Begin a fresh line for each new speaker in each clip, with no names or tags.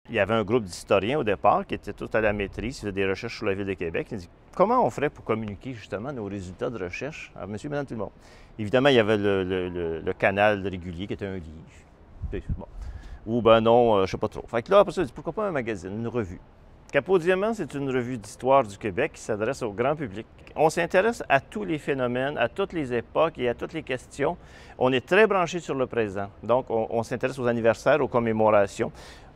Il y avait un groupe d'historiens au départ qui étaient tous à la maîtrise, qui faisaient des recherches sur la ville de Québec. Ils disaient comment on ferait pour communiquer justement nos résultats de recherche à monsieur, madame, tout le monde. Évidemment, il y avait le canal régulier qui était un livre. Bon. Ou ben non, je ne sais pas trop. Fait que là, après ça, je dis pourquoi pas un magazine, une revue. Capot Diamant, c'est une revue d'histoire du Québec qui s'adresse au grand public. On s'intéresse à tous les phénomènes, à toutes les époques et à toutes les questions. On est très branché sur le présent. Donc, on s'intéresse aux anniversaires, aux commémorations.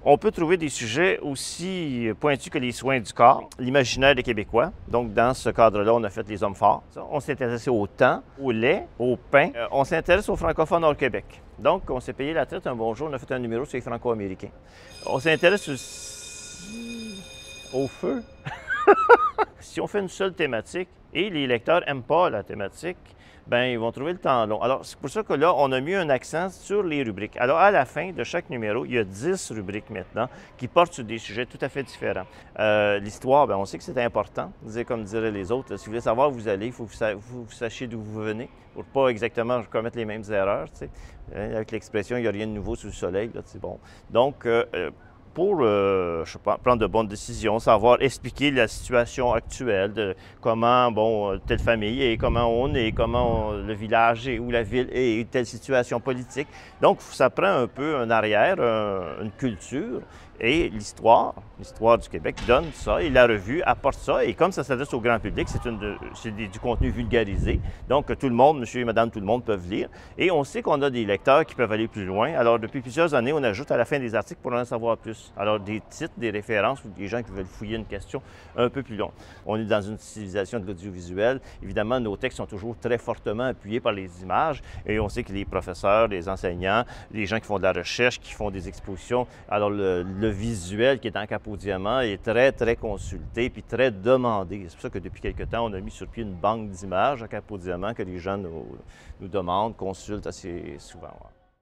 On peut trouver des sujets aussi pointus que les soins du corps, l'imaginaire des Québécois. Donc, dans ce cadre-là, on a fait les hommes forts. On s'est intéressé au temps, au lait, au pain. On s'intéresse aux francophones hors Québec. Donc, on s'est payé la traite un bon jour. On a fait un numéro sur les franco-américains. On s'intéresse aussi au feu. Si on fait une seule thématique et les lecteurs n'aiment pas la thématique, ben ils vont trouver le temps long. Alors, c'est pour ça que là, on a mis un accent sur les rubriques. Alors, à la fin de chaque numéro, il y a 10 rubriques maintenant qui portent sur des sujets tout à fait différents. L'histoire, ben on sait que c'est important. Comme diraient les autres, si vous voulez savoir où vous allez, il faut que vous sachiez d'où vous venez pour ne pas exactement commettre les mêmes erreurs. Avec l'expression « il n'y a rien de nouveau sous le soleil », c'est bon. Donc, pour je sais pas, prendre de bonnes décisions, savoir expliquer la situation actuelle, de comment telle famille est, comment on est, comment le village est ou la ville est, telle situation politique. Donc, ça prend un peu un arrière, une culture. Et l'histoire du Québec donne ça et la revue apporte ça. Et comme ça s'adresse au grand public, c'est du contenu vulgarisé. Donc, tout le monde, monsieur et madame, tout le monde peuvent lire. Et on sait qu'on a des lecteurs qui peuvent aller plus loin. Alors, depuis plusieurs années, on ajoute à la fin des articles pour en savoir plus. Alors, des titres, des références ou des gens qui veulent fouiller une question un peu plus longue. On est dans une civilisation de l'audiovisuel. Évidemment, nos textes sont toujours très fortement appuyés par les images. Et on sait que les professeurs, les enseignants, les gens qui font de la recherche, qui font des expositions, alors le visuel qui est en Capot Diamant est très, très consulté puis très demandé. C'est pour ça que depuis quelque temps, on a mis sur pied une banque d'images à Capot Diamant que les gens nous demandent, consultent assez souvent. Ouais.